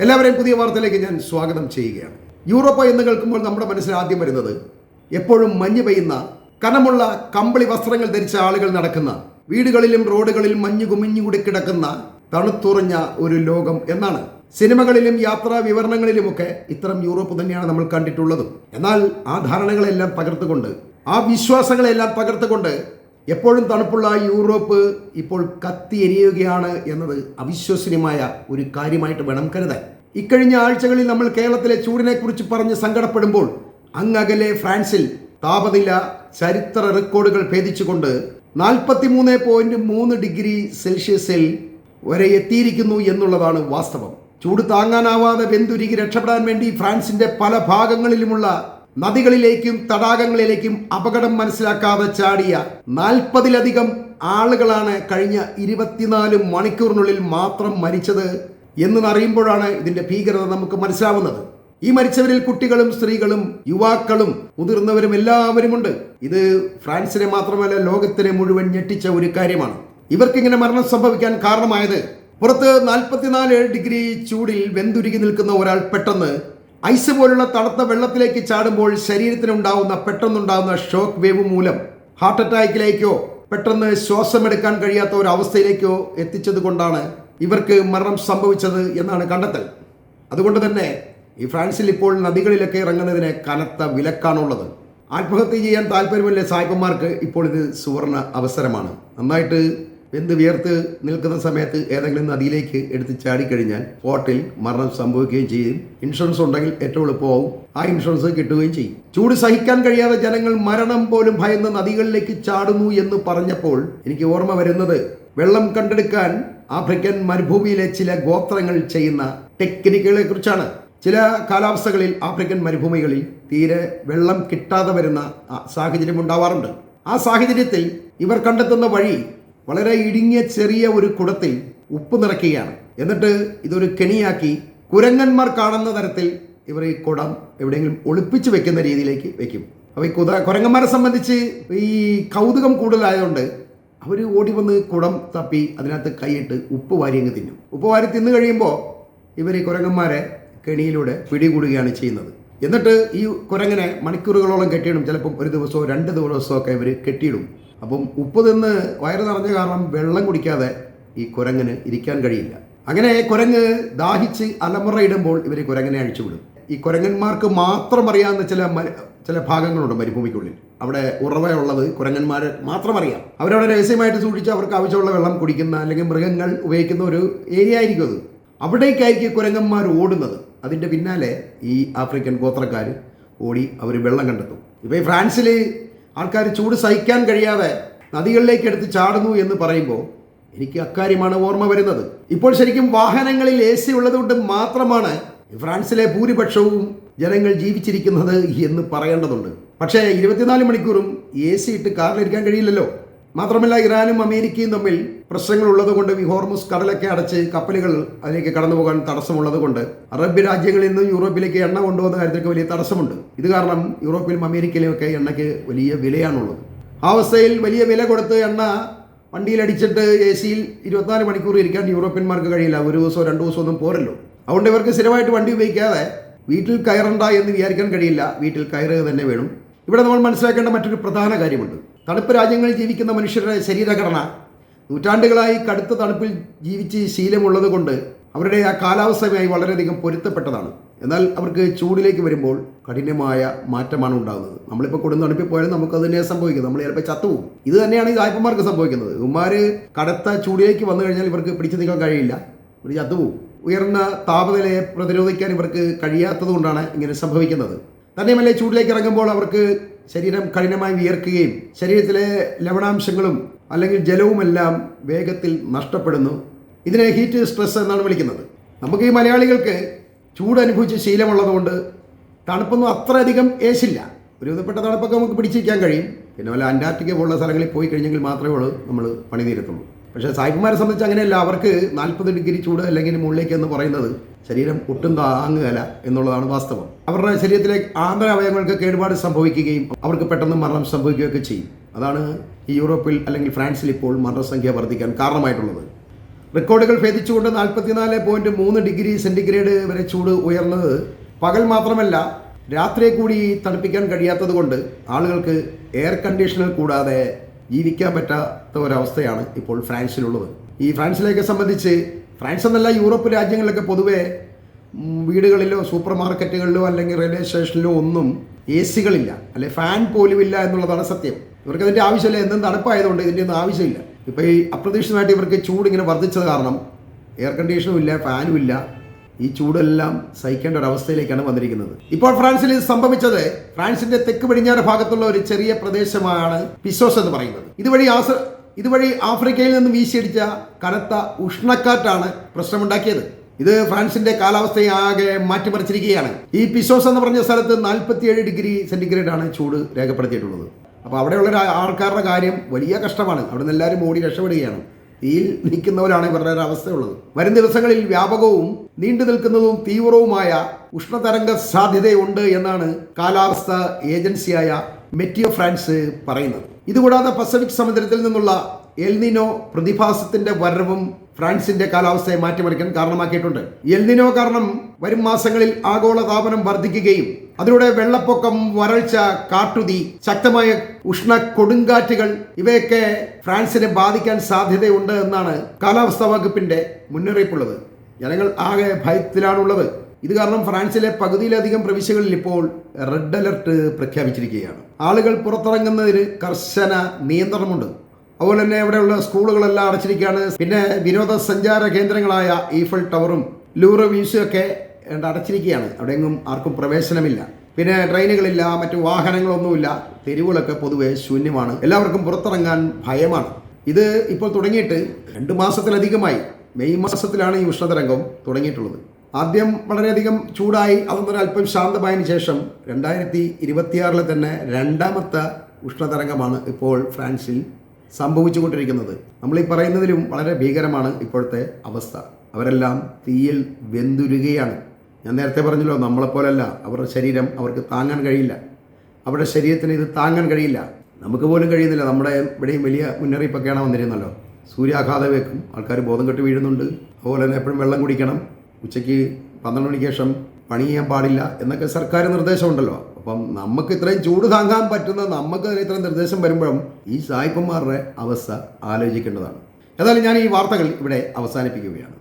എല്ലാവരെയും പുതിയ വാർത്തയിലേക്ക് ഞാൻ സ്വാഗതം ചെയ്യുകയാണ്. യൂറോപ്പ് എന്ന് കേൾക്കുമ്പോൾ നമ്മുടെ മനസ്സിൽ ആദ്യം വരുന്നത് എപ്പോഴും മഞ്ഞ് പെയ്യുന്ന കനമുള്ള കമ്പിളി വസ്ത്രങ്ങൾ ധരിച്ച ആളുകൾ നടക്കുന്ന, വീടുകളിലും റോഡുകളിലും മഞ്ഞ് കുമിഞ്ഞുകൂടി കിടക്കുന്ന തണുത്തുറഞ്ഞ ഒരു ലോകം എന്നാണ്. സിനിമകളിലും യാത്രാ വിവരണങ്ങളിലുമൊക്കെ ഇത്തരം യൂറോപ്പ് തന്നെയാണ് നമ്മൾ കണ്ടിട്ടുള്ളതും. എന്നാൽ ആ ധാരണകളെല്ലാം തകർത്തുകൊണ്ട്, ആ വിശ്വാസങ്ങളെല്ലാം തകർത്തുകൊണ്ട് എപ്പോഴും തണുപ്പുള്ള യൂറോപ്പ് ഇപ്പോൾ കത്തിയെരിയുകയാണ് എന്നത് അവിശ്വസനീയമായ ഒരു കാര്യമായിട്ട് വേണം കരുതാൻ. ഇക്കഴിഞ്ഞ ആഴ്ചകളിൽ നമ്മൾ കേരളത്തിലെ ചൂടിനെ കുറിച്ച് പറഞ്ഞ് സങ്കടപ്പെടുമ്പോൾ അങ്ങകലെ ഫ്രാൻസിൽ താപനില ചരിത്ര റെക്കോർഡുകൾ ഭേദിച്ചുകൊണ്ട് 43.3 ഡിഗ്രി സെൽഷ്യസിൽ വരെ എത്തിയിരിക്കുന്നു എന്നുള്ളതാണ് വാസ്തവം. ചൂട് താങ്ങാനാവാതെ വെന്തുരുകി രക്ഷപ്പെടാൻ വേണ്ടി ഫ്രാൻസിന്റെ പല ഭാഗങ്ങളിലുമുള്ള നദികളിലേക്കും തടാകങ്ങളിലേക്കും അപകടം മനസ്സിലാക്കാതെ ചാടിയ 40ലധികം ആളുകളാണ് കഴിഞ്ഞ 24 മണിക്കൂറിനുള്ളിൽ മാത്രം മരിച്ചത് എന്നറിയുമ്പോഴാണ് ഇതിന്റെ ഭീകരത നമുക്ക് മനസ്സിലാവുന്നത്. ഈ മരിച്ചവരിൽ കുട്ടികളും സ്ത്രീകളും യുവാക്കളും മുതിർന്നവരും എല്ലാവരുമുണ്ട്. ഇത് ഫ്രാൻസിനെ മാത്രമല്ല ലോകത്തിനെ മുഴുവൻ ഞെട്ടിച്ച ഒരു കാര്യമാണ്. ഇവർക്കിങ്ങനെ മരണം സംഭവിക്കാൻ കാരണമായത് പുറത്ത് 44 ഡിഗ്രി ചൂടിൽ വെന്തുരുകി നിൽക്കുന്ന ഒരാൾ പെട്ടെന്ന് ഐസ് പോലുള്ള തണുത്ത വെള്ളത്തിലേക്ക് ചാടുമ്പോൾ ശരീരത്തിനുണ്ടാവുന്ന പെട്ടെന്നുണ്ടാകുന്ന ഷോക്ക് വേവ് മൂലം ഹാർട്ട് അറ്റാക്കിലേക്കോ പെട്ടെന്ന് ശ്വാസമെടുക്കാൻ കഴിയാത്ത ഒരു അവസ്ഥയിലേക്കോ എത്തിച്ചത് കൊണ്ടാണ് ഇവർക്ക് മരണം സംഭവിച്ചത് എന്നാണ് കണ്ടെത്തൽ. അതുകൊണ്ട് തന്നെ ഈ ഫ്രാൻസിൽ ഇപ്പോൾ നദികളിലൊക്കെ ഇറങ്ങുന്നതിന് കനത്ത വിലക്കാണുള്ളത്. ആത്മഹത്യ ചെയ്യാൻ താല്പര്യമില്ല സായിപ്പന്മാർക്ക് ഇപ്പോൾ ഇത് സുവർണ അവസരമാണ്. നന്നായിട്ട് വെന്ത് വിയർത്ത് നിൽക്കുന്ന സമയത്ത് ഏതെങ്കിലും നദിയിലേക്ക് എടുത്ത് ചാടിക്കഴിഞ്ഞാൽ സ്പോട്ടിൽ മരണം സംഭവിക്കുകയും ചെയ്യും. ഇൻഷുറൻസ് ഉണ്ടെങ്കിൽ ഏറ്റവും എളുപ്പമാവും, ആ ഇൻഷുറൻസ് കിട്ടുകയും ചെയ്യും. ചൂട് സഹിക്കാൻ കഴിയാതെ ജനങ്ങൾ മരണം പോലും ഭയന്ന് നദികളിലേക്ക് ചാടുന്നു എന്ന് പറഞ്ഞപ്പോൾ എനിക്ക് ഓർമ്മ വരുന്നത് വെള്ളം കണ്ടെടുക്കാൻ ആഫ്രിക്കൻ മരുഭൂമിയിലെ ചില ഗോത്രങ്ങൾ ചെയ്യുന്ന ടെക്നിക്കുകളെ കുറിച്ചാണ്. ചില കാലാവസ്ഥകളിൽ ആഫ്രിക്കൻ മരുഭൂമികളിൽ തീരെ വെള്ളം കിട്ടാതെ വരുന്ന സാഹചര്യം ഉണ്ടാവാറുണ്ട്. ആ സാഹചര്യത്തിൽ ഇവർ കണ്ടെത്തുന്ന വഴി വളരെ ഇടുങ്ങിയ ചെറിയ ഒരു കുടത്തിൽ ഉപ്പ് നിറയ്ക്കുകയാണ്. എന്നിട്ട് ഇതൊരു കെണിയാക്കി കുരങ്ങന്മാർ കാണുന്ന തരത്തിൽ ഇവർ ഈ കുടം എവിടെയെങ്കിലും ഒളിപ്പിച്ച് വെക്കുന്ന രീതിയിലേക്ക് വെക്കും. അപ്പോൾ ഈ കുരങ്ങന്മാരെ സംബന്ധിച്ച് ഈ കൗതുകം കൂടുതലായതുകൊണ്ട് അവർ ഓടി വന്ന് കുടം തപ്പി അതിനകത്ത് കൈയിട്ട് ഉപ്പ് വാരി അങ്ങ് തിന്നും. ഉപ്പ് വാരി തിന്നു കഴിയുമ്പോൾ ഇവർ ഈ കുരങ്ങന്മാരെ കെണിയിലൂടെ പിടികൂടുകയാണ് ചെയ്യുന്നത്. എന്നിട്ട് ഈ കുരങ്ങനെ മണിക്കൂറുകളോളം കെട്ടിയിടും. ചിലപ്പം ഒരു ദിവസമോ 2 ദിവസമോ ഒക്കെ ഇവർ കെട്ടിയിടും. അപ്പം ഉപ്പ് തിന്ന് വയറ് നിറഞ്ഞ കാരണം വെള്ളം കുടിക്കാതെ ഈ കുരങ്ങിന് ഇരിക്കാൻ കഴിയില്ല. അങ്ങനെ കുരങ്ങ് ദാഹിച്ച് അലമുറയിടുമ്പോൾ ഇവർ കുരങ്ങനെ അഴിച്ചുവിടും. ഈ കുരങ്ങന്മാർക്ക് മാത്രം അറിയാവുന്ന ചില ഭാഗങ്ങളുണ്ട് മരുഭൂമിക്കുള്ളിൽ. അവിടെ ഉറവയുള്ളത് കുരങ്ങന്മാർ മാത്രം അറിയാം. അവരവിടെ രഹസ്യമായിട്ട് സൂക്ഷിച്ച് അവർക്ക് ആവശ്യമുള്ള വെള്ളം കുടിക്കുന്ന അല്ലെങ്കിൽ മൃഗങ്ങൾ ഉപയോഗിക്കുന്ന ഒരു ഏരിയ ആയിരിക്കും അത്. അവിടേക്കായിരിക്കും കുരങ്ങന്മാർ ഓടുന്നത്. അതിൻ്റെ പിന്നാലെ ഈ ആഫ്രിക്കൻ ഗോത്രക്കാർ ഓടി അവർ വെള്ളം കണ്ടെത്തും. ഇപ്പോൾ ഈ ഫ്രാൻസിൽ ആൾക്കാർ ചൂട് സഹിക്കാൻ കഴിയാതെ നദികളിലേക്ക് എടുത്ത് ചാടുന്നു എന്ന് പറയുമ്പോൾ എനിക്ക് അക്കാര്യമാണ് ഓർമ്മ വരുന്നത്. ഇപ്പോൾ ശരിക്കും വാഹനങ്ങളിൽ AC ഉള്ളതുകൊണ്ട് മാത്രമാണ് ഫ്രാൻസിലെ ഭൂരിപക്ഷവും ജനങ്ങൾ ജീവിച്ചിരിക്കുന്നത് എന്ന് പറയേണ്ടതുണ്ട്. പക്ഷേ 24 മണിക്കൂറും AC ഇട്ട് കാറിലിരിക്കാൻ കഴിയില്ലല്ലോ. മാത്രമല്ല ഇറാനും അമേരിക്കയും തമ്മിൽ പ്രശ്നങ്ങളുള്ളത് കൊണ്ട് ഹോർമുസ് കടലൊക്കെ അടച്ച് കപ്പലുകൾ അതിലേക്ക് കടന്നു പോകാൻ തടസ്സമുള്ളത് കൊണ്ട് അറബ് രാജ്യങ്ങളിൽ നിന്ന് യൂറോപ്പിലേക്ക് എണ്ണ കൊണ്ടുപോകുന്ന കാര്യത്തിലേക്ക് വലിയ തടസ്സമുണ്ട്. ഇത് കാരണം യൂറോപ്പിലും അമേരിക്കയിലും ഒക്കെ എണ്ണയ്ക്ക് വലിയ വിലയാണുള്ളത്. ആ അവസ്ഥയിൽ വലിയ വില കൊടുത്ത് എണ്ണ വണ്ടിയിലടിച്ചിട്ട് AC-യിൽ 24 മണിക്കൂർ ഇരിക്കാൻ യൂറോപ്യന്മാർക്ക് കഴിയില്ല. ഒരു ദിവസമോ 2 ദിവസമോ ഒന്നും പോരല്ലോ. അതുകൊണ്ട് ഇവർക്ക് സ്ഥിരമായിട്ട് വണ്ടി ഉപയോഗിക്കാതെ വീട്ടിൽ കയറണ്ട എന്ന് വിചാരിക്കാൻ കഴിയില്ല. വീട്ടിൽ കയറുക തന്നെ വേണം. ഇവിടെ നമ്മൾ മനസ്സിലാക്കേണ്ട മറ്റൊരു പ്രധാന കാര്യമുണ്ട്. തണുപ്പ് രാജ്യങ്ങളിൽ ജീവിക്കുന്ന മനുഷ്യരുടെ ശരീരഘടന നൂറ്റാണ്ടുകളായി കടുത്ത തണുപ്പിൽ ജീവിച്ച് ശീലമുള്ളത് കൊണ്ട് അവരുടെ ആ കാലാവസ്ഥയുമായി വളരെയധികം പൊരുത്തപ്പെട്ടതാണ്. എന്നാൽ അവർക്ക് ചൂടിലേക്ക് വരുമ്പോൾ കഠിനമായ മാറ്റമാണ് ഉണ്ടാകുന്നത്. നമ്മളിപ്പോൾ കൊടും തണുപ്പിൽ പോയാലും നമുക്കത് തന്നെ സംഭവിക്കുന്നത്. നമ്മൾ ചിലപ്പോൾ ചത്തുപോകും. ഇത് തന്നെയാണ് ഈ സായിപ്പന്മാർക്ക് സംഭവിക്കുന്നത്. ഇവന്മാർ കടുത്ത ചൂടിലേക്ക് വന്നു കഴിഞ്ഞാൽ ഇവർക്ക് പിടിച്ചു നിൽക്കാൻ കഴിയില്ല, ഇവർ ചത്തുപോകും. ഉയർന്ന താപനിലയെ പ്രതിരോധിക്കാൻ ഇവർക്ക് കഴിയാത്തത് കൊണ്ടാണ് ഇങ്ങനെ സംഭവിക്കുന്നത്. തന്നെയുമല്ല ചൂടിലേക്ക് ഇറങ്ങുമ്പോൾ അവർക്ക് ശരീരം കഠിനമായി വിയർക്കുകയും ശരീരത്തിലെ ലവണാംശങ്ങളും അല്ലെങ്കിൽ ജലവുമെല്ലാം വേഗത്തിൽ നഷ്ടപ്പെടുന്നു. ഇതിനെ ഹീറ്റ് സ്ട്രെസ് എന്നാണ് വിളിക്കുന്നത്. നമുക്ക് ഈ മലയാളികൾക്ക് ചൂട് അനുഭവിച്ച് ശീലമുള്ളതുകൊണ്ട് തണുപ്പൊന്നും അത്രയധികം ഏശില്ല. ഒരു വിധപ്പെട്ട തണുപ്പൊക്കെ നമുക്ക് പിടിച്ചിരിക്കാൻ കഴിയും. പിന്നെ വല്ല അന്റാർട്ടിക്ക പോലുള്ള സ്ഥലങ്ങളിൽ പോയി കഴിഞ്ഞെങ്കിൽ മാത്രമേ ഉള്ളൂ നമ്മൾ പണി തീരത്തുള്ളൂ. പക്ഷേ സായിപ്പന്മാരെ സംബന്ധിച്ച് അങ്ങനെയല്ല. അവർക്ക് 40 ഡിഗ്രി ചൂട് അല്ലെങ്കിൽ മുകളിലേക്ക് എന്ന് പറയുന്നത് ശരീരം ഒട്ടും താങ്ങുകയില്ല എന്നുള്ളതാണ് വാസ്തവം. അവരുടെ ശരീരത്തിലെ ആന്തര അവയവങ്ങൾക്ക് കേടുപാട് സംഭവിക്കുകയും അവർക്ക് പെട്ടെന്ന് മരണം സംഭവിക്കുകയൊക്കെ ചെയ്യും. അതാണ് ഈ യൂറോപ്പിൽ അല്ലെങ്കിൽ ഫ്രാൻസിൽ ഇപ്പോൾ മരണസംഖ്യ വർദ്ധിക്കാൻ കാരണമായിട്ടുള്ളത്. റെക്കോർഡുകൾ ഭേദിച്ചുകൊണ്ട് 44.3 ഡിഗ്രി സെൻറ്റിഗ്രേഡ് വരെ ചൂട് ഉയർന്നത് പകൽ മാത്രമല്ല രാത്രിയെ കൂടി തണുപ്പിക്കാൻ കഴിയാത്തത് കൊണ്ട് ആളുകൾക്ക് എയർ കണ്ടീഷണർ കൂടാതെ ജീവിക്കാൻ പറ്റാത്ത ഒരവസ്ഥയാണ് ഇപ്പോൾ ഫ്രാൻസിലുള്ളത്. ഈ ഫ്രാൻസിലേക്ക് സംബന്ധിച്ച് ഫ്രാൻസ് എന്നല്ല യൂറോപ്പ് രാജ്യങ്ങളിലൊക്കെ പൊതുവെ വീടുകളിലോ സൂപ്പർ മാർക്കറ്റുകളിലോ അല്ലെങ്കിൽ റെയിൽവേ സ്റ്റേഷനിലോ ഒന്നും എ സികളില്ല, അല്ലെ ഫാൻ പോലും ഇല്ല എന്നുള്ളതാണ് സത്യം. ഇവർക്ക് അതിൻ്റെ ആവശ്യമില്ല, എന്നും തണുപ്പായതുകൊണ്ട് ഇതിൻ്റെ ഒന്നും ആവശ്യമില്ല. ഇപ്പോൾ ഈ അപ്രതീക്ഷിതമായിട്ട് ഇവർക്ക് ചൂട് ഇങ്ങനെ വർദ്ധിച്ചത് കാരണം എയർ കണ്ടീഷനും ഇല്ല, ഫാനും ഇല്ല. ഈ ചൂടെല്ലാം സഹിക്കേണ്ട ഒരു അവസ്ഥയിലേക്കാണ് വന്നിരിക്കുന്നത്. ഇപ്പോൾ ഫ്രാൻസിൽ സംഭവിച്ചത് ഫ്രാൻസിന്റെ തെക്ക് പടിഞ്ഞാറ് ഭാഗത്തുള്ള ഒരു ചെറിയ പ്രദേശമാണ് പിസോസ് എന്ന് പറയുന്നത്. ഇതുവഴി ആഫ്രിക്കയിൽ നിന്ന് വീശിയടിച്ച കനത്ത ഉഷ്ണക്കാറ്റാണ് പ്രശ്നമുണ്ടാക്കിയത്. ഇത് ഫ്രാൻസിന്റെ കാലാവസ്ഥയെ ആകെ മാറ്റിമറിച്ചിരിക്കുകയാണ്. ഈ പിസോസ് എന്ന് പറഞ്ഞ സ്ഥലത്ത് 47 ഡിഗ്രി സെന്റിഗ്രേഡ് ആണ് ചൂട് രേഖപ്പെടുത്തിയിട്ടുള്ളത്. അപ്പോൾ അവിടെയുള്ള ആൾക്കാരുടെ കാര്യം വലിയ കഷ്ടമാണ്. അവിടെ നിന്ന് എല്ലാവരും ഓടി രക്ഷപ്പെടുകയാണ്. തീയിൽ നിൽക്കുന്നവരാണ് ഇവരുടെ ഒരു അവസ്ഥയുള്ളത്. വരും ദിവസങ്ങളിൽ വ്യാപകവും നീണ്ടു നിൽക്കുന്നതും തീവ്രവുമായ ഉഷ്ണതരംഗ സാധ്യതയുണ്ട് എന്നാണ് കാലാവസ്ഥ ഏജൻസിയായ മെറ്റിയോ ഫ്രാൻസ് പറയുന്നത്. ഇതുകൂടാതെ പസഫിക് സമുദ്രത്തിൽ നിന്നുള്ള എൽനിനോ പ്രതിഭാസത്തിന്റെ വരവും ഫ്രാൻസിന്റെ കാലാവസ്ഥയെ മാറ്റിമറിക്കാൻ കാരണമാക്കിയിട്ടുണ്ട്. എൽനിനോ കാരണം വരും മാസങ്ങളിൽ ആഗോള താപനം വർദ്ധിക്കുകയും അതിലൂടെ വെള്ളപ്പൊക്കം, വരൾച്ച, കാട്ടുതീ, ശക്തമായ ഉഷ്ണ കൊടുങ്കാറ്റുകൾ ഇവയൊക്കെ ഫ്രാൻസിനെ ബാധിക്കാൻ സാധ്യതയുണ്ട് എന്നാണ് കാലാവസ്ഥാ വകുപ്പിന്റെ മുന്നറിയിപ്പുള്ളത്. ജനങ്ങൾ ആകെ ഭയത്തിലാണുള്ളത്. ഇത് കാരണം ഫ്രാൻസിലെ പകുതിയിലധികം പ്രവിശ്യകളിൽ ഇപ്പോൾ റെഡ് അലർട്ട് പ്രഖ്യാപിച്ചിരിക്കുകയാണ്. ആളുകൾ പുറത്തിറങ്ങുന്നതിന് കർശന നിയന്ത്രണമുണ്ട്. അതുപോലെ തന്നെ ഇവിടെയുള്ള സ്കൂളുകളെല്ലാം അടച്ചിരിക്കുകയാണ്. പിന്നെ വിനോദസഞ്ചാര കേന്ദ്രങ്ങളായ ഈഫൽ ടവറും ലൂറ് മ്യൂസിയം ഒക്കെ അടച്ചിരിക്കുകയാണ്. അവിടെയെങ്ങും ആർക്കും പ്രവേശനമില്ല. പിന്നെ ട്രെയിനുകളില്ല, മറ്റു വാഹനങ്ങളൊന്നുമില്ല. തെരുവുകളൊക്കെ പൊതുവെ ശൂന്യമാണ്. എല്ലാവർക്കും പുറത്തിറങ്ങാൻ ഭയമാണ്. ഇത് ഇപ്പോൾ തുടങ്ങിയിട്ട് 2 മാസത്തിലധികമായി. മെയ് മാസത്തിലാണ് ഈ ഉഷ്ണതരംഗം തുടങ്ങിയിട്ടുള്ളത്. ആദ്യം വളരെയധികം ചൂടായി, അതൊന്നൊരു അല്പം ശാന്തമായതിനു ശേഷം 2026 തന്നെ 2ാമത്തെ ഉഷ്ണതരംഗമാണ് ഇപ്പോൾ ഫ്രാൻസിൽ സംഭവിച്ചുകൊണ്ടിരിക്കുന്നത്. നമ്മളീ പറയുന്നതിലും വളരെ ഭീകരമാണ് ഇപ്പോഴത്തെ അവസ്ഥ. അവരെല്ലാം തീയിൽ വെന്തുരുകയാണ്. ഞാൻ നേരത്തെ പറഞ്ഞല്ലോ, നമ്മളെപ്പോലല്ല. അവരുടെ ശരീരം അവർക്ക് താങ്ങാൻ കഴിയില്ല. അവരുടെ ശരീരത്തിന് ഇത് താങ്ങാൻ കഴിയില്ല. നമുക്ക് പോലും കഴിയുന്നില്ല. നമ്മുടെ ഇവിടെയും വലിയ മുന്നറിയിപ്പൊക്കെയാണ് വന്നിരുന്നല്ലോ. സൂര്യാഘാതം വെക്കും, ആൾക്കാർ ബോധം കെട്ട് വീഴുന്നുണ്ട്. അതുപോലെ തന്നെ എപ്പോഴും വെള്ളം കുടിക്കണം, ഉച്ചയ്ക്ക് 12 മണിക്ക് ശേഷം പണി ചെയ്യാൻ പാടില്ല എന്നൊക്കെ സർക്കാർ നിർദ്ദേശമുണ്ടല്ലോ. അപ്പം നമുക്ക് ഇത്രയും ചൂട് താങ്ങാൻ പറ്റുന്ന നമുക്ക് ഇത്രയും നിർദ്ദേശം വരുമ്പോഴും ഈ സായിപ്പന്മാരുടെ അവസ്ഥ ആലോചിക്കേണ്ടതാണ്. ഏതായാലും ഞാൻ ഈ വാർത്തകൾ ഇവിടെ അവസാനിപ്പിക്കുകയാണ്.